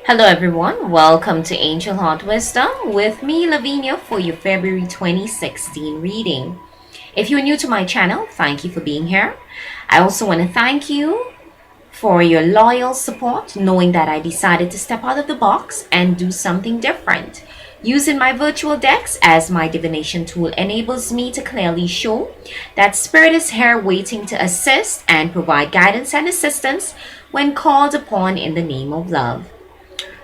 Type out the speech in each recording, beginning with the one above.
Hello everyone, welcome to Angel Heart Wisdom with me Lavinia for your February 2016 reading. If you're new to my channel, thank you for being here. I also want to thank you for your loyal support, knowing that I decided to step out of the box and do something different. Using my virtual decks as my divination tool enables me to clearly show that Spirit is here waiting to assist and provide guidance and assistance when called upon in the name of love.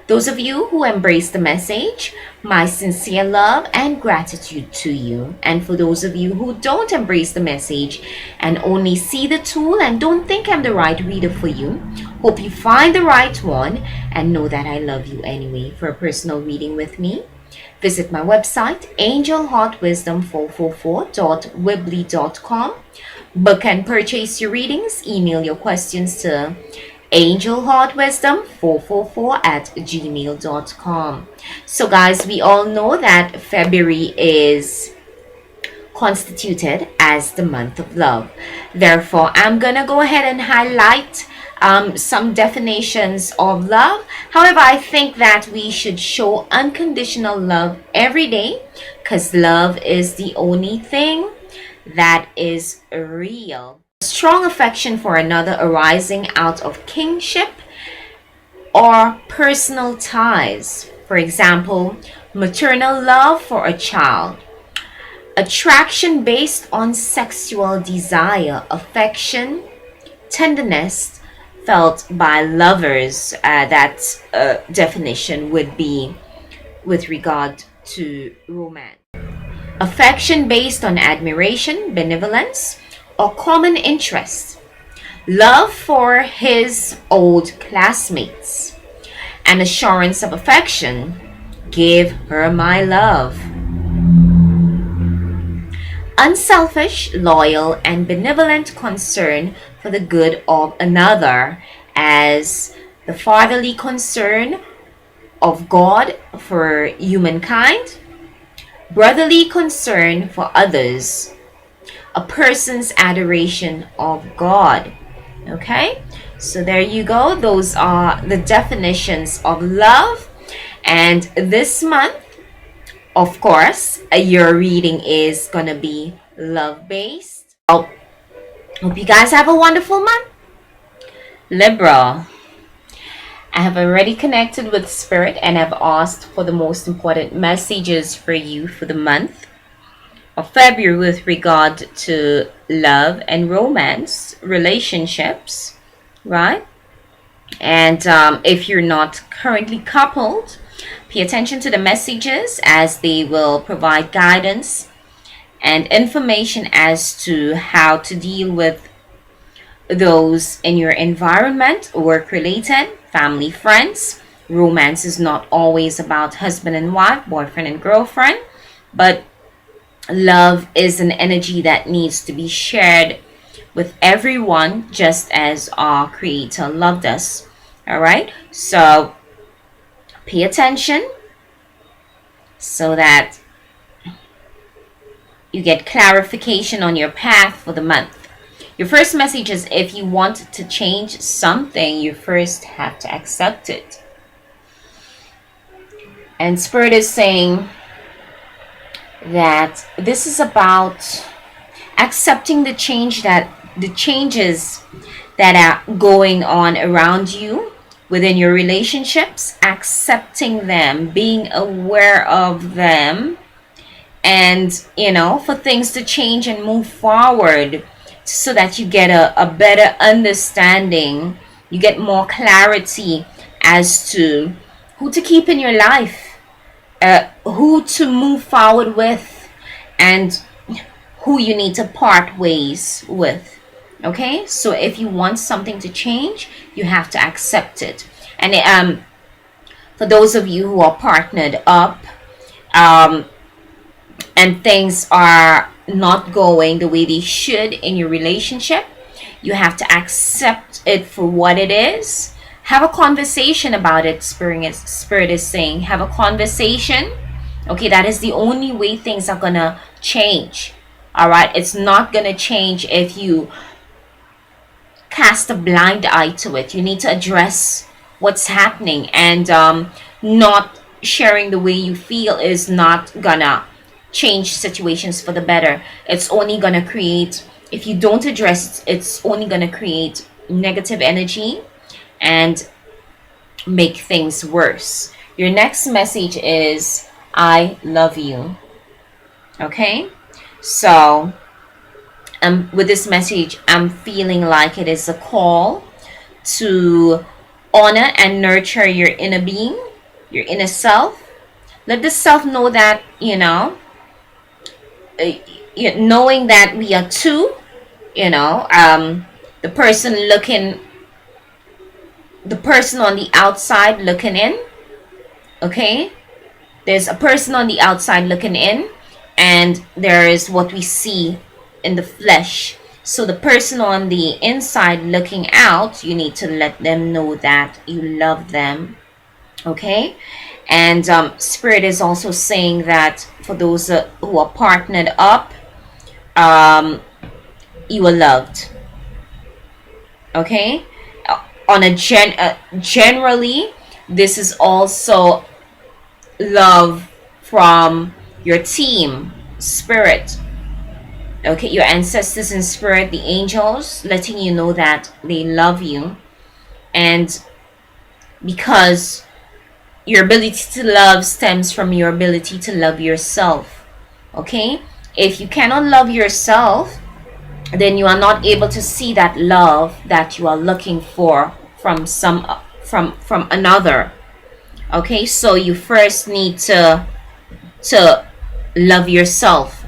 Those of you who embrace the message, my sincere love and gratitude to you. And for those of you who don't embrace the message and only see the tool and don't think I'm the right reader for you, hope you find the right one and know that I love you anyway. For a personal reading with me, visit my website, angelheartwisdom444.weebly.com. Book and purchase your readings. Email your questions to angelheartwisdom444@gmail.com. So guys, we all know that February is constituted as the month of love. Therefore, I'm gonna go ahead and highlight some definitions of love. However, I think that we should show unconditional love every day because love is the only thing that is real. Strong affection for another arising out of kinship or personal ties. For example, maternal love for a child. Attraction based on sexual desire, affection, tenderness felt by lovers. That definition would be with regard to romance. Affection based on admiration, benevolence, or common interest. Love for his old classmates. An assurance of affection. Give her my love. Unselfish, loyal, and benevolent concern for the good of another, as the fatherly concern of God for humankind, brotherly concern for others, a person's adoration of God. Okay, so there you go. Those are the definitions of love. And this month, of course, your reading is gonna be love based. Hope you guys have a wonderful month. Libra, I have already connected with Spirit and have asked for the most important messages for you for the month of February with regard to love and romance, relationships, right? And if you're not currently coupled, pay attention to the messages as they will provide guidance and information as to how to deal with those in your environment, work related, family, friends. Romance is not always about husband and wife, boyfriend and girlfriend, but love is an energy that needs to be shared with everyone, just as our Creator loved us. All right, so pay attention so that you get clarification on your path for the month. Your first message is, if you want to change something, you first have to accept it. And Spirit is saying that this is about accepting the changes that are going on around you within your relationships, accepting them, being aware of them, and for things to change and move forward so that you get a better understanding, you get more clarity as to who to keep in your life, who to move forward with, and who you need to part ways with. Okay, so if you want something to change, you have to accept it. And for those of you who are partnered up, and things are not going the way they should in your relationship, you have to accept it for what it is. Have a conversation about it. Spirit is saying, have a conversation. Okay, that is the only way things are gonna change. All right, it's not gonna change if you cast a blind eye to it. You need to address what's happening, and not sharing the way you feel is not gonna change situations for the better. It's only gonna create, if you don't address it, it's only gonna create negative energy and make things worse. Your next message is I love you. Okay? So, with this message, I'm feeling like it is a call to honor and nurture your inner being, your inner self. Let the self know that, knowing that we are two, the person looking, the person on the outside looking in, okay? There's a person on the outside looking in, and there is what we see in the flesh. So the person on the inside looking out, you need to let them know that you love them, okay? And Spirit is also saying that for those who are partnered up, you are loved, okay? On a generally, this is also love from your team, Spirit, okay? Your ancestors in spirit, the angels, letting you know that they love you. And because your ability to love stems from your ability to love yourself, okay? If you cannot love yourself, then you are not able to see that love that you are looking for from from another, okay? So you first need to love yourself,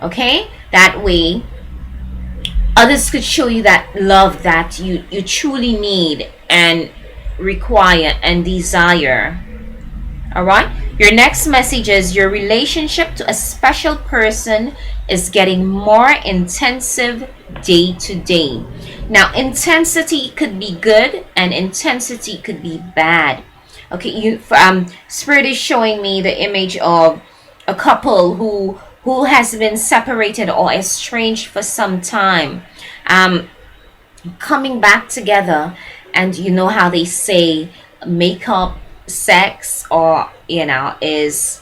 okay? That way others could show you that love that you truly need and require and desire. All right? Your next message is your relationship to a special person is getting more intensive day to day. Now, intensity could be good and intensity could be bad. Okay, Spirit is showing me the image of a couple who has been separated or estranged for some time, coming back together, and you know how they say makeup sex, or is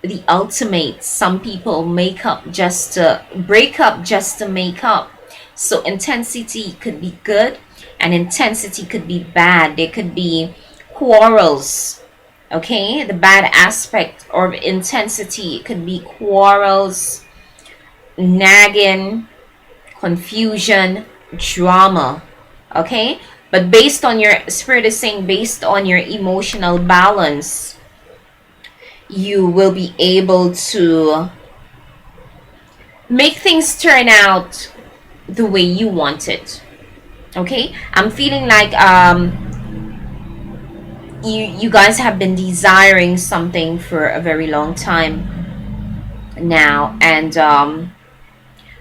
the ultimate. Some people make up just to break up, just to make up. So intensity could be good and intensity could be bad. There could be quarrels, okay? The bad aspect of intensity could be quarrels, nagging, confusion, drama, okay? But based on your, Spirit is saying, based on your emotional balance, you will be able to make things turn out the way you want it, okay? I'm feeling like you guys have been desiring something for a very long time now, and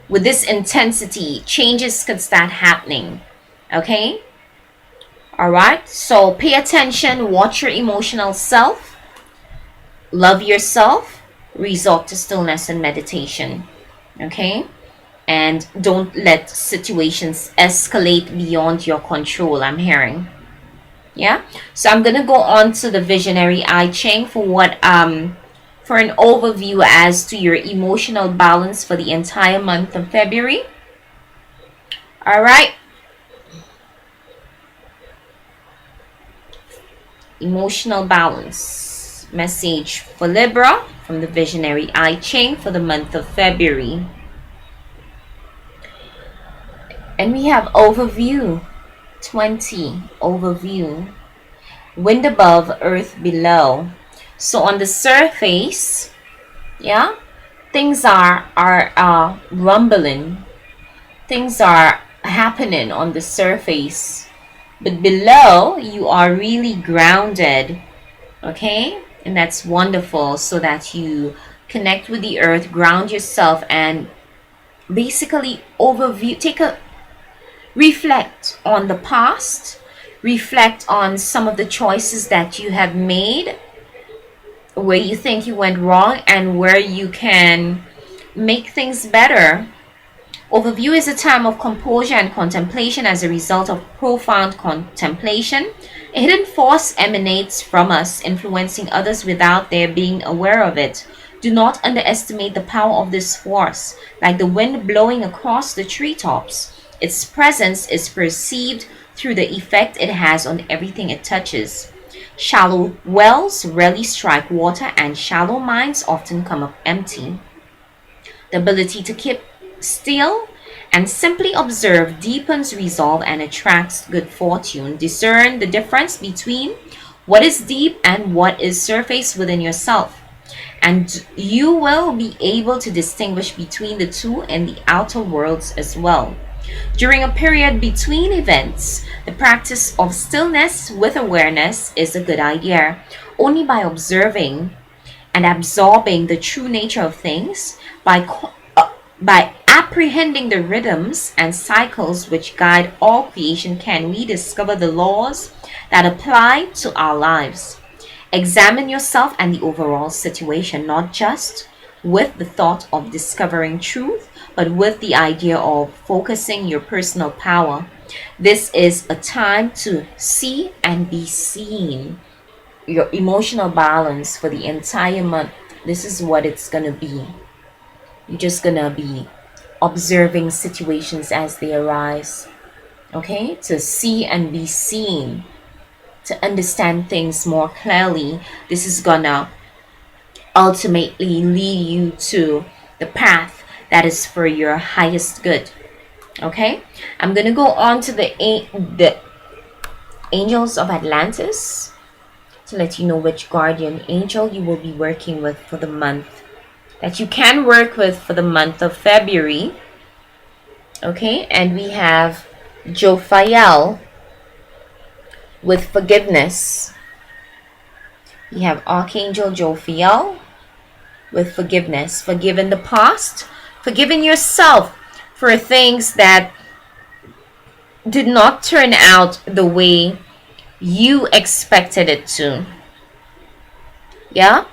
with this intensity, changes could start happening, okay? All right, so pay attention, watch your emotional self, love yourself, resort to stillness and meditation, okay? And don't let situations escalate beyond your control, I'm hearing. Yeah, so I'm gonna go on to the visionary I Ching for for an overview as to your emotional balance for the entire month of February. All right. Emotional balance message for Libra from the visionary I Ching for the month of February. And we have overview 20, overview, wind above, earth below. So on the surface, yeah, things are rumbling, things are happening on the surface, but below you are really grounded, okay? And that's wonderful, so that you connect with the earth, ground yourself, and basically overview, reflect on the past, reflect on some of the choices that you have made, where you think you went wrong and where you can make things better, Overview is a time of composure and contemplation as a result of profound contemplation. A hidden force emanates from us, influencing others without their being aware of it. Do not underestimate the power of this force. Like the wind blowing across the treetops, its presence is perceived through the effect it has on everything it touches. Shallow wells rarely strike water, and shallow minds often come up empty. The ability to keep still and simply observe deepens resolve and attracts good fortune. Discern the difference between what is deep and what is surface within yourself, and you will be able to distinguish between the two in the outer worlds as well. During a period between events, the practice of stillness with awareness is a good idea. Only by observing and absorbing the true nature of things, by apprehending the rhythms and cycles which guide all creation, can we discover the laws that apply to our lives. Examine yourself and the overall situation, not just with the thought of discovering truth, but with the idea of focusing your personal power. This is a time to see and be seen. Your emotional balance for the entire month, this is what it's going to be. You're just going to be observing situations as they arise. Okay? To see and be seen. To understand things more clearly. This is going to ultimately lead you to the path that is for your highest good. Okay? I'm going to go on to the angels of Atlantis to let you know which guardian angel you will be working with for the month, that you can work with for the month of February. Okay, and we have Jophiel with forgiveness. We have Archangel Jophiel with forgiveness. Forgive in the past, forgiving yourself for things that did not turn out the way you expected it to. Yeah,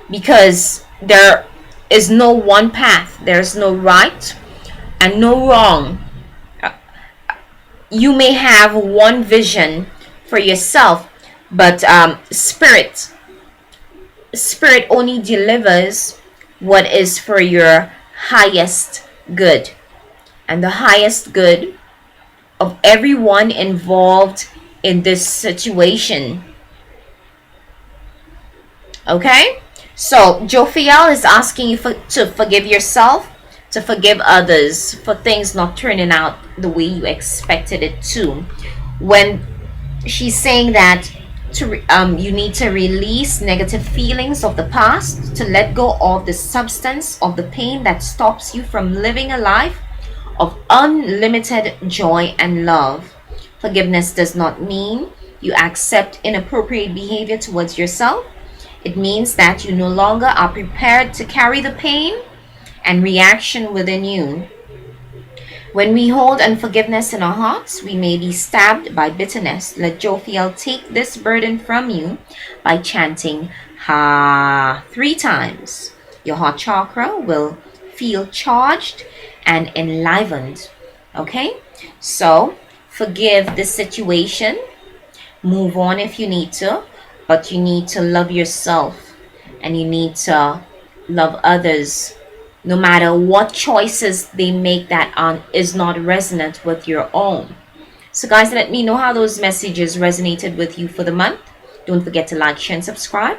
because there is no one path, there's no right and no wrong. You may have one vision for yourself, but spirit only delivers what is for your highest good, and the highest good of everyone involved in this situation. Okay, so Jophiel is asking you to forgive yourself, to forgive others for things not turning out the way you expected it to. When she's saying that you need to release negative feelings of the past, to let go of the substance of the pain that stops you from living a life of unlimited joy and love. Forgiveness does not mean you accept inappropriate behavior towards yourself. It means that you no longer are prepared to carry the pain and reaction within you. When we hold unforgiveness in our hearts, we may be stabbed by bitterness. Let Jophiel take this burden from you by chanting Ha 3 times. Your heart chakra will feel charged and enlivened. Okay? So, forgive the situation. Move on if you need to. But you need to love yourself. And you need to love others. No matter what choices they make that is not resonant with your own. So guys, let me know how those messages resonated with you for the month. Don't forget to like, share, and subscribe.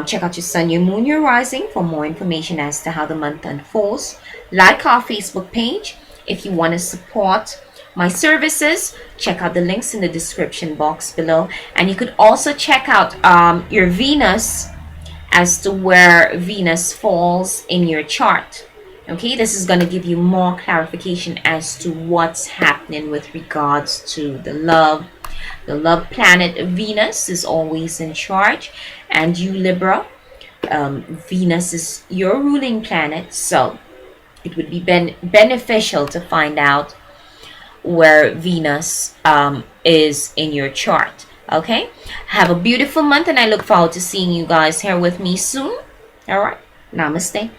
Check out your sun, your moon, your rising for more information as to how the month unfolds. Like our Facebook page. If you want to support my services, check out the links in the description box below. And you could also check out your Venus, as to where Venus falls in your chart. Okay, this is going to give you more clarification as to what's happening with regards to the love. The love planet Venus is always in charge, and you Libra, Venus is your ruling planet, so it would be beneficial to find out where Venus is in your chart. Okay, have a beautiful month, and I look forward to seeing you guys here with me soon. All right, namaste.